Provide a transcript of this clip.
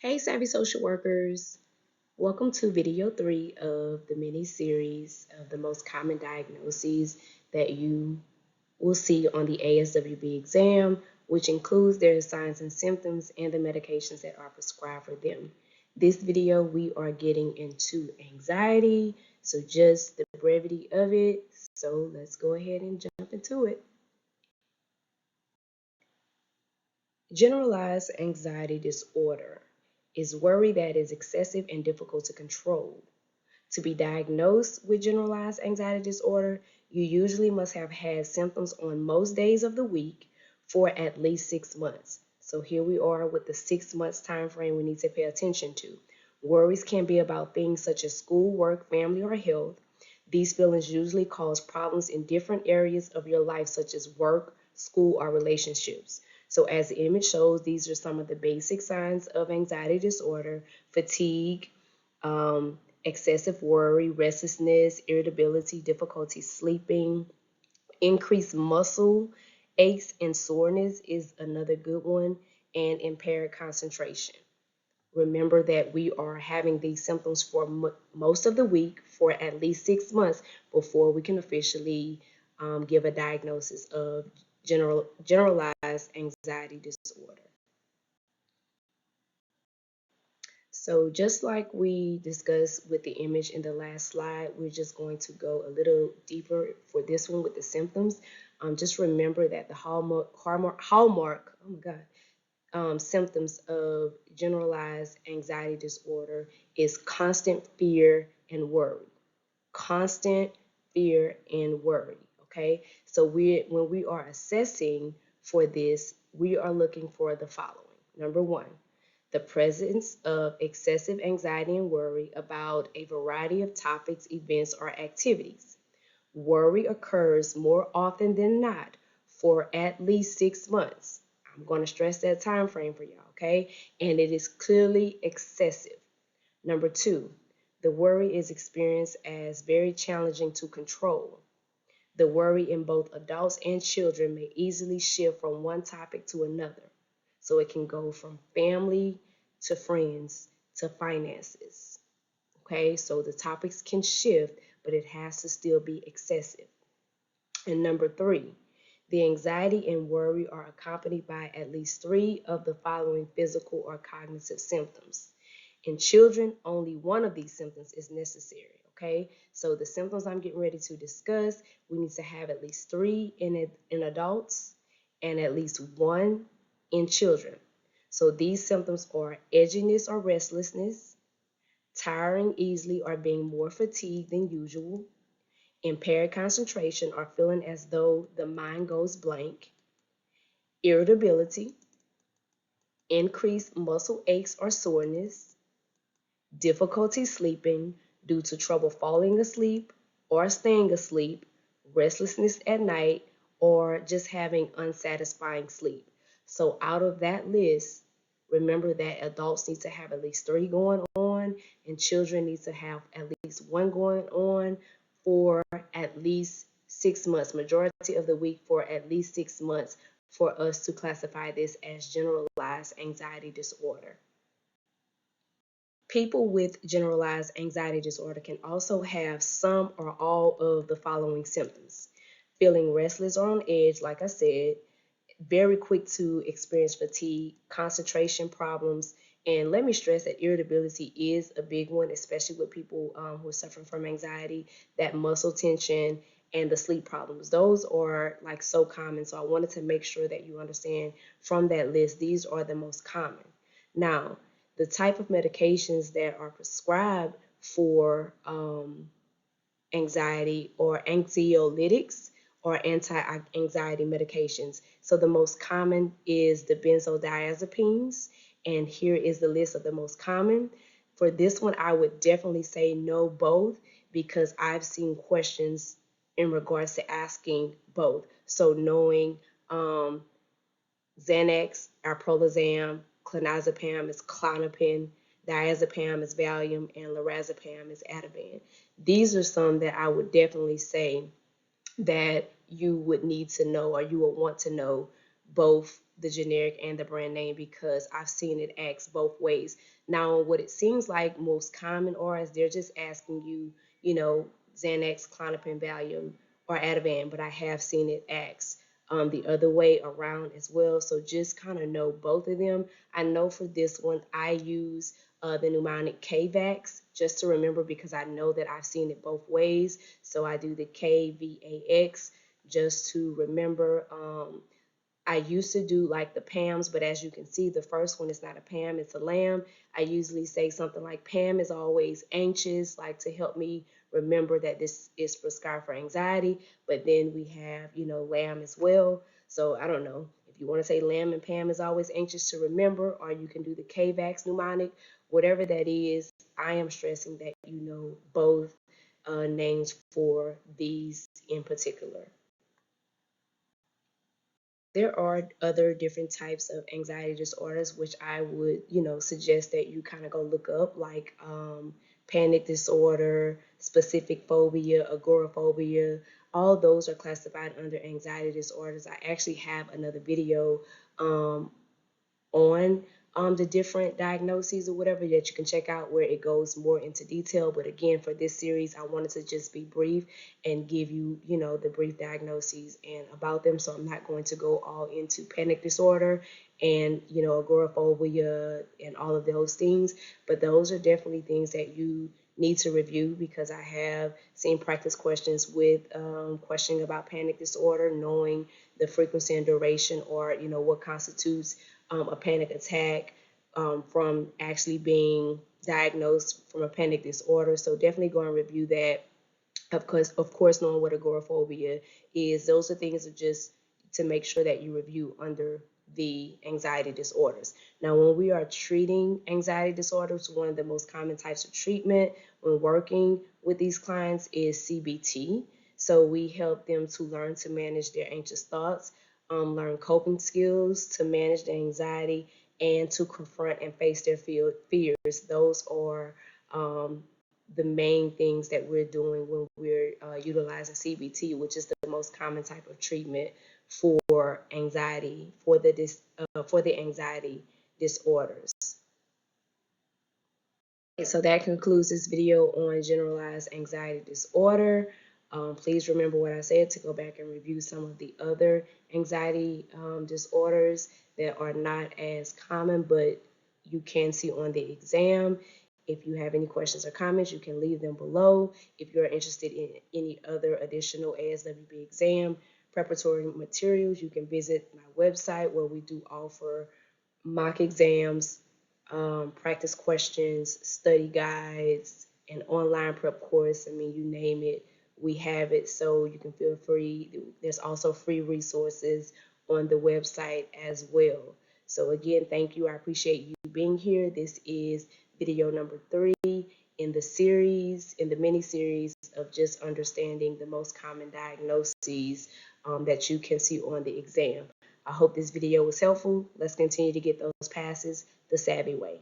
Hey, Savvy Social Workers. Welcome to video 3 of the mini series of the most common diagnoses that you will see on the ASWB exam, which includes their signs and symptoms and the medications that are prescribed for them. This video, we are getting into anxiety, so just the brevity of it. So let's go ahead and jump into it. Generalized anxiety disorder is worry that is excessive and difficult to control. To be diagnosed with generalized anxiety disorder, you usually must have had symptoms on most days of the week for at least 6 months. So here we are with the 6 months time frame we need to pay attention to. Worries can be about things such as school, work, family, or health. These feelings usually cause problems in different areas of your life, such as work, school, or relationships. So as the image shows, these are some of the basic signs of anxiety disorder: fatigue, excessive worry, restlessness, irritability, difficulty sleeping, increased muscle aches and soreness is another good one, and impaired concentration. Remember that we are having these symptoms for most of the week for at least 6 months before we can officially give a diagnosis of generalized anxiety disorder. So just like we discussed with the image in the last slide, we're just going to go a little deeper for this one with the symptoms. Just remember that the hallmark, oh my God, symptoms of generalized anxiety disorder is constant fear and worry. Constant fear and worry. Okay, so when we are assessing for this, we are looking for the following. Number one, the presence of excessive anxiety and worry about a variety of topics, events, or activities. Worry occurs more often than not for at least 6 months. I'm going to stress that time frame for y'all, okay? And it is clearly excessive. Number two, the worry is experienced as very challenging to control. The worry in both adults and children may easily shift from one topic to another. So it can go from family to friends to finances. Okay, so the topics can shift, but it has to still be excessive. And number three, the anxiety and worry are accompanied by at least 3 of the following physical or cognitive symptoms. In children, only one of these symptoms is necessary. Okay, so the symptoms I'm getting ready to discuss, we need to have at least 3 in adults and at least 1 in children. So these symptoms are edginess or restlessness, tiring easily or being more fatigued than usual, impaired concentration or feeling as though the mind goes blank, irritability, increased muscle aches or soreness, difficulty sleeping due to trouble falling asleep or staying asleep, restlessness at night, or just having unsatisfying sleep. So out of that list, remember that adults need to have at least 3 going on and children need to have at least 1 going on for at least 6 months, majority of the week for at least 6 months for us to classify this as generalized anxiety disorder. People with generalized anxiety disorder can also have some or all of the following symptoms: feeling restless or on edge, like I said, very quick to experience fatigue, concentration problems, and let me stress that irritability is a big one, especially with people who are suffering from anxiety, that muscle tension and the sleep problems. Those are like so common. So I wanted to make sure that you understand from that list, these are the most common. Now, the type of medications that are prescribed for anxiety or anxiolytics or anti-anxiety medications. So the most common is the benzodiazepines, and here is the list of the most common. For this one, I would definitely say no both because I've seen questions in regards to asking both. So knowing Xanax, alprazolam, clonazepam is Klonopin, diazepam is Valium, and lorazepam is Ativan. These are some that I would definitely say that you would need to know or you would want to know both the generic and the brand name because I've seen it asked both ways. Now, what it seems like most common are is they're just asking you, Xanax, Klonopin, Valium, or Ativan, but I have seen it asked the other way around as well. So just kind of know both of them. I know for this one, I use the mnemonic KVAX just to remember because I know that I've seen it both ways. So I do the KVAX just to remember. I used to do like the PAMs, but as you can see, the first one is not a PAM, it's a LAM. I usually say something like PAM is always anxious, like to help me remember that this is prescribed for anxiety. But then we have, LAM as well. So I don't know if you want to say LAM and PAM is always anxious to remember, or you can do the KVAX mnemonic, whatever that is. I am stressing that you know both names for these in particular. There are other different types of anxiety disorders, which I would, suggest that you kind of go look up, like panic disorder, specific phobia, agoraphobia. All those are classified under anxiety disorders. I actually have another video um, on the different diagnoses or whatever that you can check out where it goes more into detail. But again, for this series, I wanted to just be brief and give you, the brief diagnoses and about them. So I'm not going to go all into panic disorder and, agoraphobia and all of those things. But those are definitely things that you need to review because I have seen practice questions with questioning about panic disorder, knowing the frequency and duration or, what constitutes a panic attack from actually being diagnosed from a panic disorder. So definitely go and review that. Of course, knowing what agoraphobia is, those are things that just to make sure that you review under the anxiety disorders. Now, when we are treating anxiety disorders, one of the most common types of treatment when working with these clients is CBT. So we help them to learn to manage their anxious thoughts, learn coping skills to manage the anxiety, and to confront and face their fears. Those are the main things that we're doing when we're utilizing CBT, which is the most common type of treatment for anxiety, for the anxiety disorders. So that concludes this video on generalized anxiety disorder. Please remember what I said to go back and review some of the other anxiety disorders that are not as common, but you can see on the exam. If you have any questions or comments, you can leave them below. If you're interested in any other additional ASWB exam preparatory materials, you can visit my website where we do offer mock exams, practice questions, study guides, an online prep course. I mean, you name it, we have it. So you can feel free. There's also free resources on the website as well. So again, thank you. I appreciate you being here. This is video number 3 in the series, in the mini series of just understanding the most common diagnoses that you can see on the exam. I hope this video was helpful. Let's continue to get those passes the savvy way.